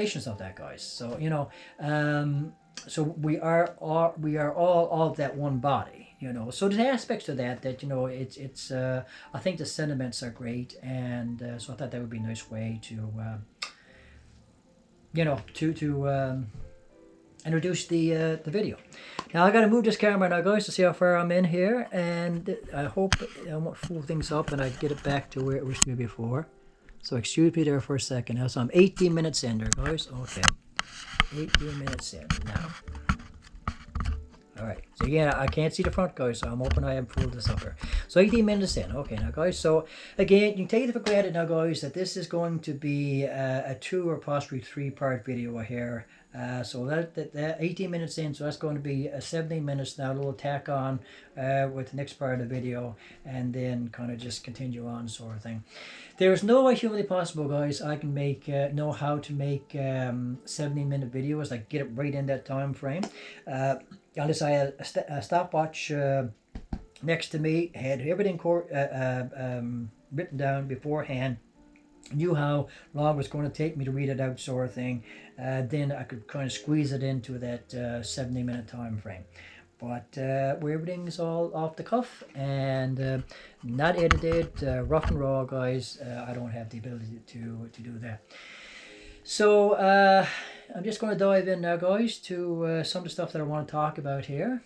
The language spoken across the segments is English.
of that, guys. So so we are all of that one body. So there's aspects to that it's I think the sentiments are great, and so I thought that would be a nice way to introduce the video. Now I got to move this camera now, guys, to see how far I'm in here, and I hope I won't fool things up and I get it back to where it used to be before. So excuse me there for a second now. So I'm 18 minutes in there, guys. Okay, 18 minutes in now. All right, so again, I can't see the front, guys, so I'm hoping I haven't pulled this up here. So 18 minutes in. Okay, now, guys, so again, you can take it for granted now, guys, that this is going to be a 2 or possibly 3-part video here. So that 18 minutes in, so that's going to be 17 minutes now, a little tack on with the next part of the video, and then kind of just continue on, sort of thing. There is no way humanly possible, guys, I can know how to make 17-minute videos, like get it right in that time frame. Unless I had a stopwatch next to me, had everything written down beforehand, knew how long it was going to take me to read it out, sort of thing, then I could kind of squeeze it into that 70-minute time frame. But where everything's all off the cuff and not edited, rough and raw, guys, I don't have the ability to do that. So I'm just going to dive in now, guys, to some of the stuff that I want to talk about here.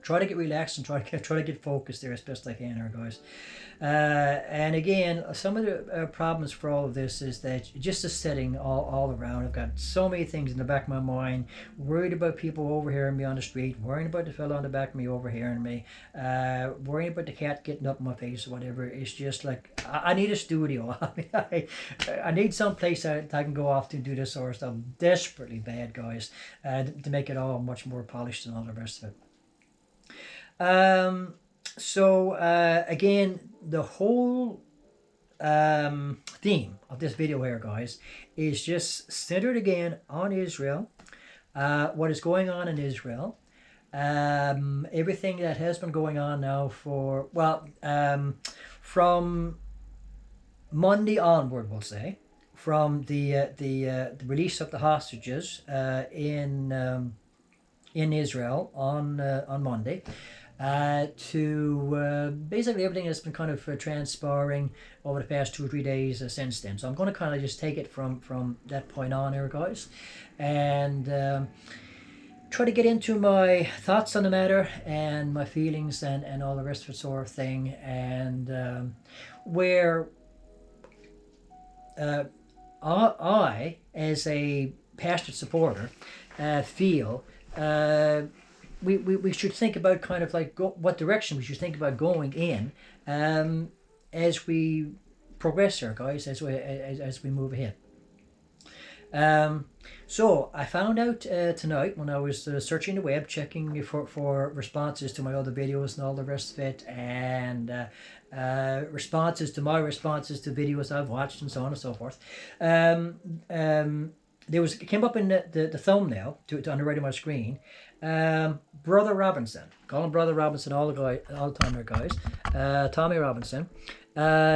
Try to get relaxed and try to get focused there as best I can here, guys. And again, some of the problems for all of this is that just the setting all around. I've got so many things in the back of my mind, worried about people overhearing me on the street, worrying about the fellow on the back of me overhearing me, worrying about the cat getting up in my face or whatever. It's just like, I need a studio. I need some place that I can go off to do this sort of stuff desperately bad, guys, to make it all much more polished and all the rest of it. So again, the whole theme of this video here, guys, is just centered again on Israel, what is going on in Israel, everything that has been going on now for, from Monday onward, we'll say, from the release of the hostages in Israel on Monday, to basically everything that's been kind of transpiring over the past 2 or 3 days since then. So I'm going to kind of just take it from that point on here, guys, and try to get into my thoughts on the matter and my feelings and all the rest of it, sort of thing, and where I, as a passionate supporter, feel we should think about kind of like what direction we should think about going in as we progress here, guys, as we move ahead. So I found out tonight when I was searching the web, checking for responses to my other videos and all the rest of it, and responses to my responses to videos I've watched and so on and so forth. It came up in the thumbnail on the right of my screen. Brother Robinson, call him Brother Robinson all the time there, guys. Tommy Robinson.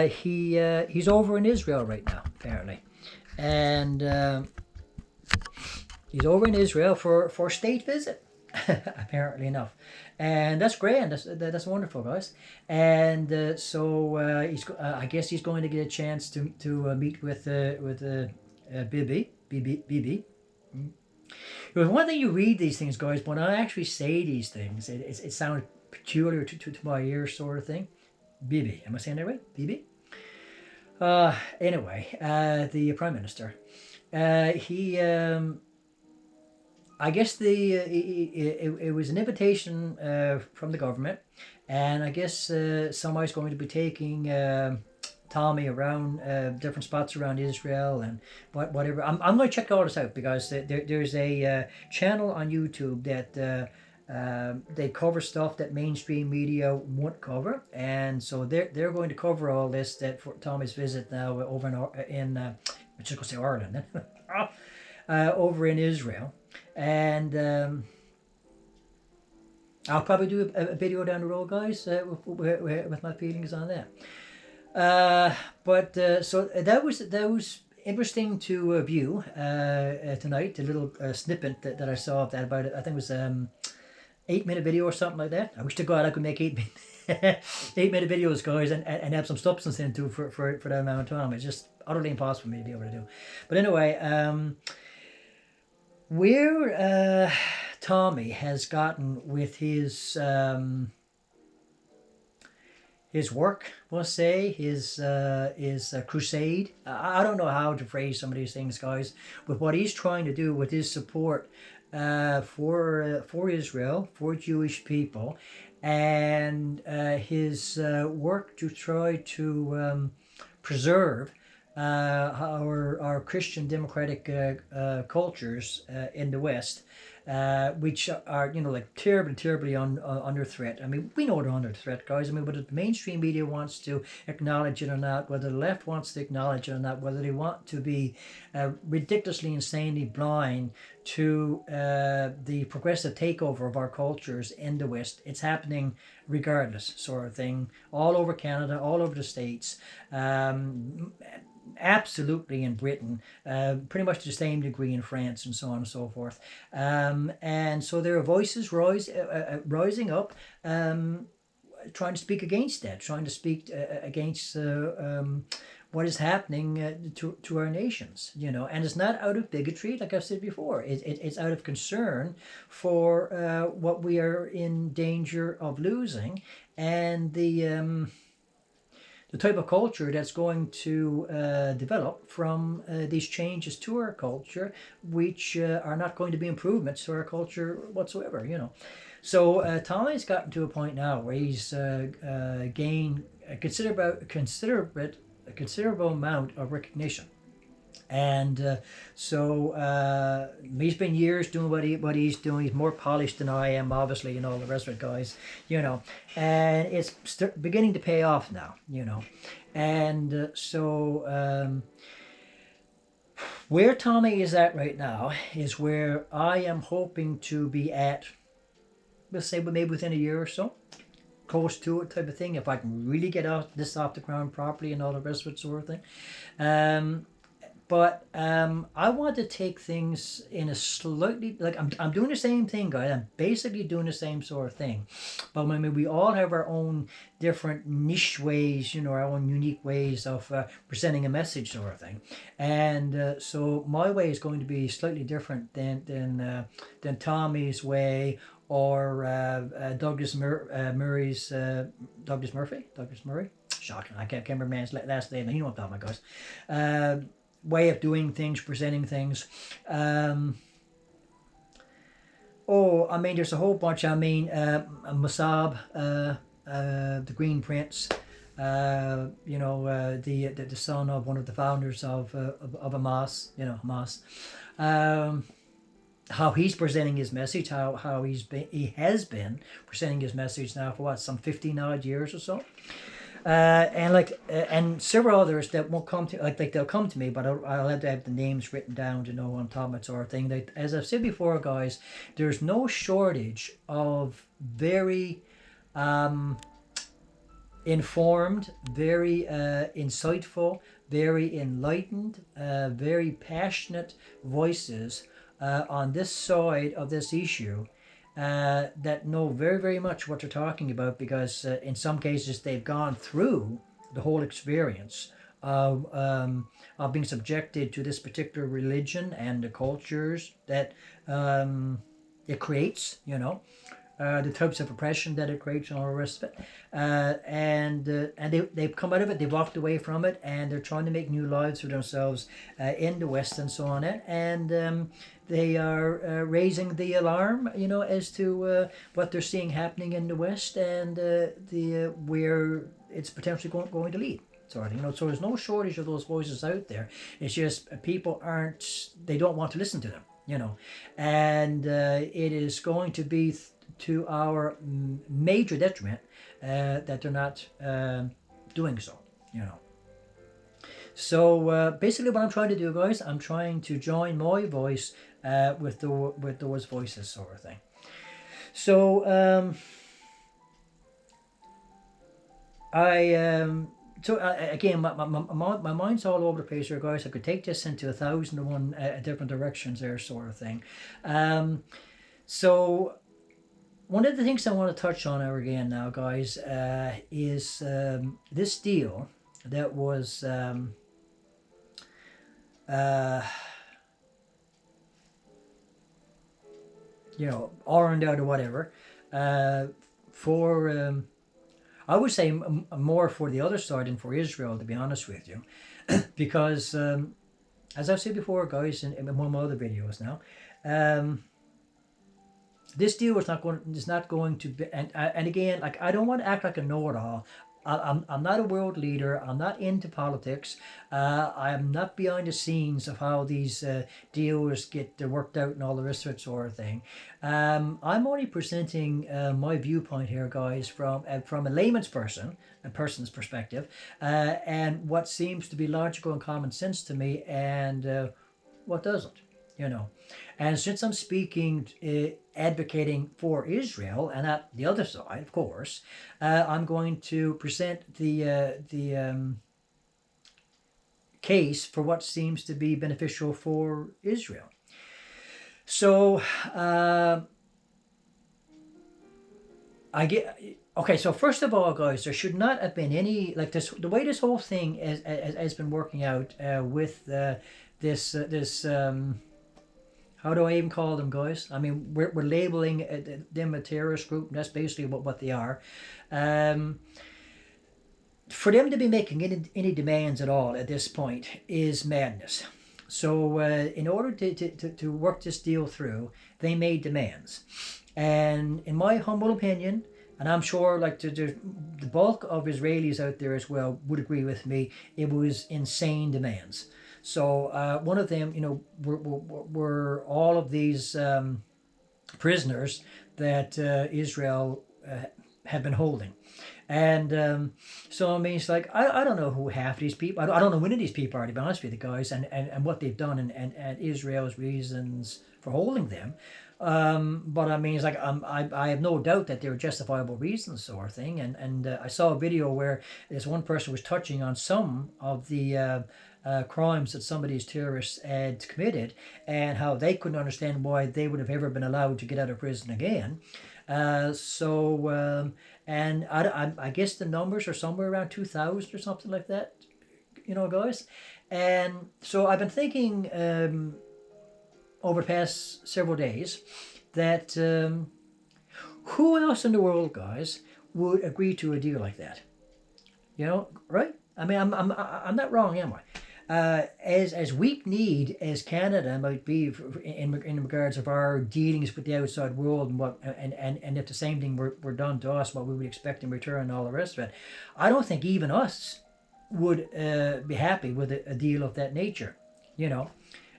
He's over in Israel right now, apparently, and he's over in Israel for a state visit, apparently enough, and that's grand. That's wonderful, guys. And so I guess he's going to get a chance to meet with Bibi. One thing you read these things, guys, but when I actually say these things, it sounds peculiar to my ears, sort of thing. Bibi, am I saying that right? Bibi? Anyway, the Prime Minister, he, I guess it was an invitation from the government, and I guess somebody's going to be taking Tommy around different spots around Israel and whatever. I'm going to check all this out, because there's a channel on YouTube that they cover stuff that mainstream media won't cover, and so they're going to cover all this for Tommy's visit now over in I'm just going to say Ireland, over in Israel, and I'll probably do a video down the road, guys, with my feelings on that. So that was interesting to view tonight. The little snippet that I saw of that about it. I think it was 8-minute video or something like that. I wish to God I could make 8-minute videos, guys, and have some substance into for that amount of time. It's just utterly impossible for me to be able to do. But anyway, where Tommy has gotten with his work, we'll say, his crusade. I don't know how to phrase some of these things, guys, but what he's trying to do with his support for Israel, for Jewish people, and his work to try to preserve our Christian democratic cultures in the West, which are, like terribly under threat. I mean, we know they're under threat, guys. I mean, whether the mainstream media wants to acknowledge it or not, whether the left wants to acknowledge it or not, whether they want to be ridiculously, insanely blind to the progressive takeover of our cultures in the West, it's happening regardless, sort of thing, all over Canada, all over the States. Absolutely in Britain, pretty much to the same degree in France, and so on and so forth. And so there are voices rising up, trying to speak against that, trying to speak against what is happening to our nations, and it's not out of bigotry, like I've said before. It's out of concern for what we are in danger of losing, and the type of culture that's going to develop from these changes to our culture, which are not going to be improvements to our culture whatsoever, So Tommy's gotten to a point now where he's gained a considerable amount of recognition. And so he's been years doing what he's doing. He's more polished than I am, obviously, and all the rest of it, guys, and it's beginning to pay off now, and so where Tommy is at right now is where I am hoping to be at, let's say maybe within a year or so, close to it type of thing, if I can really get this off the ground properly and all the rest of it, sort of thing. But I want to take things in a slightly, like I'm doing the same thing, guys. I'm basically doing the same sort of thing. But I mean, we all have our own different niche ways, our own unique ways of presenting a message, sort of thing. And so my way is going to be slightly different than Tommy's way, or Douglas Murray's Douglas Murray. Shocking, I can't remember man's last name. You know what I'm talking about, guys. Way of doing things, presenting things. I mean, there's a whole bunch. I mean, Mossab, the Green Prince, the son of one of the founders of Hamas, Hamas. How he's presenting his message, how he has been presenting his message now for some 15 odd years or so. And several others that won't come to, like they'll come to me, but I'll have to have the names written down to know what I'm talking about, sort of thing. That, as I've said before, guys, there's no shortage of very informed, very insightful, very enlightened, very passionate voices on this side of this issue. That know very, very much what they're talking about, because in some cases they've gone through the whole experience of being subjected to this particular religion and the cultures that it creates, the types of oppression that it creates and all the rest of it. And they've come out of it, they've walked away from it, and they're trying to make new lives for themselves in the West and so on. And they are raising the alarm, as to what they're seeing happening in the West, and where it's potentially going to lead. Sort of, so there's no shortage of those voices out there. It's just people they don't want to listen to them, and it is going to be to our major detriment that they're not doing so, So basically what I'm trying to do, guys, I'm trying to join my voice with those voices, sort of thing. So So again, my mind's all over the place here, guys. I could take this into 1,001 different directions there, sort of thing. So one of the things I want to touch on again now, guys, is this deal that was ironed out or whatever for I would say more for the other side than for Israel, to be honest with you, because as I've said before, guys, in one of my other videos now, this deal is not going to be, and again, like, I don't want to act like a know-it-all. I'm not a world leader. I'm not into politics. I'm not behind the scenes of how these deals get worked out and all the rest of it, sort of thing. I'm only presenting my viewpoint here, guys, from a layman's person's perspective, and what seems to be logical and common sense to me, and what doesn't. And since I'm speaking, advocating for Israel, and at the other side, of course, I'm going to present the case for what seems to be beneficial for Israel. So so first of all, guys, there should not have been any, like, this, the way this whole thing has been working out with this how do I even call them, guys? I mean, we're labeling them a terrorist group, and that's basically what they are. For them to be making any demands at all at this point is madness. So in order to work this deal through, they made demands. And in my humble opinion, and I'm sure like the bulk of Israelis out there as well would agree with me, it was insane demands. So one of them, were all of these prisoners that Israel had been holding. And so, I mean, it's like, I don't know who half these people, I don't know when of these people are, to be honest with you guys, and what they've done, and Israel's reasons for holding them. But I mean, it's like, I have no doubt that they were justifiable reasons, sort of thing. And I saw a video where this one person was touching on some of the crimes that some of these terrorists had committed, and how they couldn't understand why they would have ever been allowed to get out of prison again. And I guess the numbers are somewhere around 2,000 or something like that, guys. And so I've been thinking over the past several days that who else in the world, guys, would agree to a deal like that? Right? I mean, I'm not wrong, am I? As weak-kneed as Canada might be in regards of our dealings with the outside world, and if the same thing were done to us, what we would expect in return and all the rest of it, I don't think even us would be happy with a deal of that nature.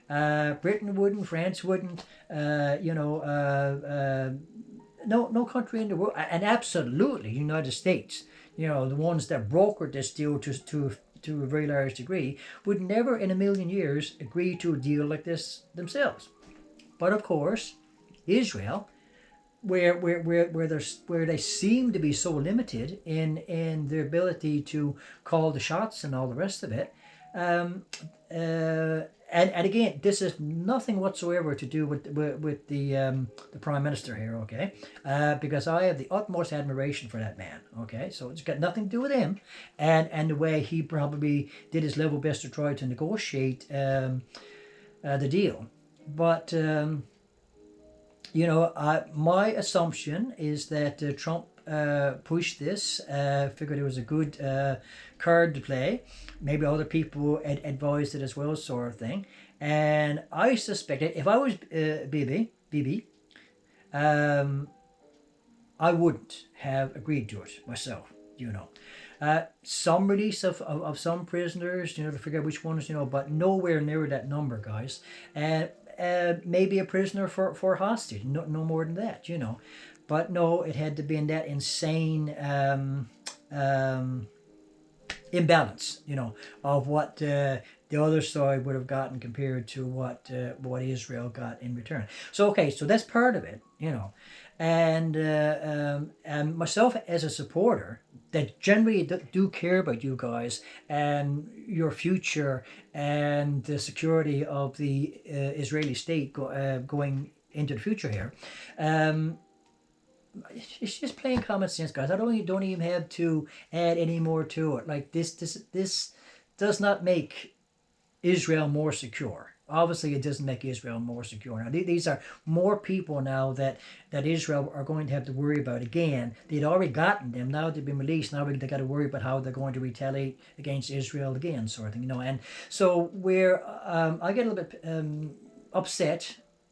Britain wouldn't, France wouldn't, no country in the world, and absolutely United States, the ones that brokered this deal to a very large degree, would never in a million years agree to a deal like this themselves. But of course, Israel, where they seem to be so limited in their ability to call the shots and all the rest of it, and again, this is nothing whatsoever to do with the Prime Minister here, okay? Because I have the utmost admiration for that man, okay? So it's got nothing to do with him, and the way he probably did his level best to try to negotiate the deal. But my assumption is that Trump pushed this, figured it was a good card to play. Maybe other people advised it as well, sort of thing. And I suspect that if I was BB, I wouldn't have agreed to it myself, some release of some prisoners, to figure out which ones, but nowhere near that number, guys. And maybe a prisoner for hostage, no more than that, But no, it had to be in that insane imbalance, of what the other side would have gotten compared to what Israel got in return. So okay, so that's part of it, and myself as a supporter that generally do care about you guys and your future and the security of the Israeli state going into the future here. Um, it's just plain common sense, guys. I don't even have to add any more to it. Like this does not make Israel more secure. Obviously, it doesn't make Israel more secure. Now, these are more people now that Israel are going to have to worry about. Again, they'd already gotten them. Now they've been released. Now they got to worry about how they're going to retaliate against Israel again, sort of thing. And so where I get a little bit upset.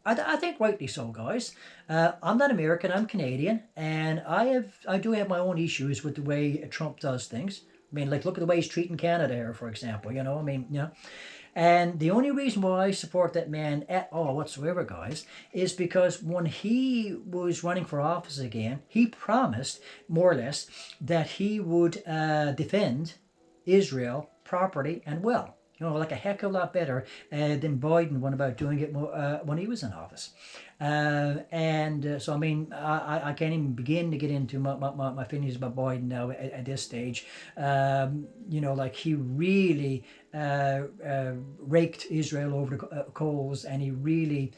I think rightly so, guys. I'm not American. I'm Canadian, and I do have my own issues with the way Trump does things. I mean, like, look at the way he's treating Canada here, for example. I mean, And the only reason why I support that man at all whatsoever, guys, is because when he was running for office again, he promised, more or less, that he would defend Israel properly and well. Like a heck of a lot better than Biden went about doing it when he was in office. So, I mean, I can't even begin to get into my feelings about Biden now at this stage. Like he really raked Israel over the coals, and he really,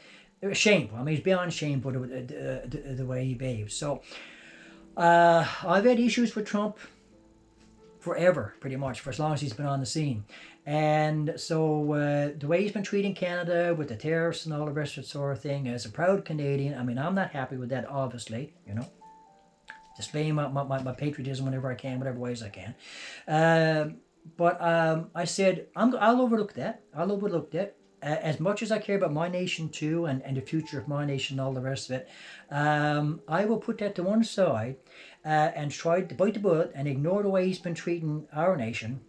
shameful. I mean, he's beyond shameful the way he behaves. So, I've had issues with Trump forever, pretty much, for as long as he's been on the scene. And so the way he's been treating Canada with the tariffs and all the rest of that sort of thing, as a proud Canadian, I mean, I'm not happy with that, obviously, displaying my patriotism whenever I can, whatever ways I can. But I said, I'll overlook that. I'll overlook that. As much as I care about my nation too, and the future of my nation and all the rest of it, I will put that to one side and try to bite the bullet and ignore the way he's been treating our nation,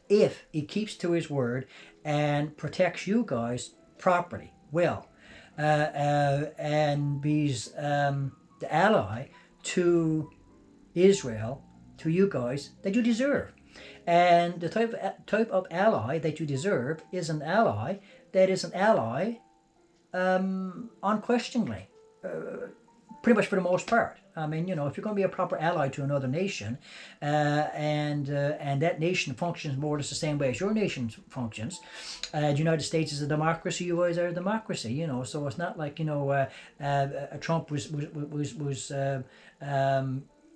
if he keeps to his word and protects you guys properly, well, and be the ally to Israel, to you guys, that you deserve. And the type of ally that you deserve is an ally that is an ally unquestioningly, pretty much for the most part. I mean, if you're going to be a proper ally to another nation, and that nation functions more or less the same way as your nation functions, the United States is a democracy, you guys are a democracy, so it's not like, Trump was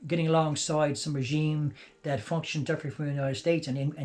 getting alongside some regime that functioned differently from the United States, and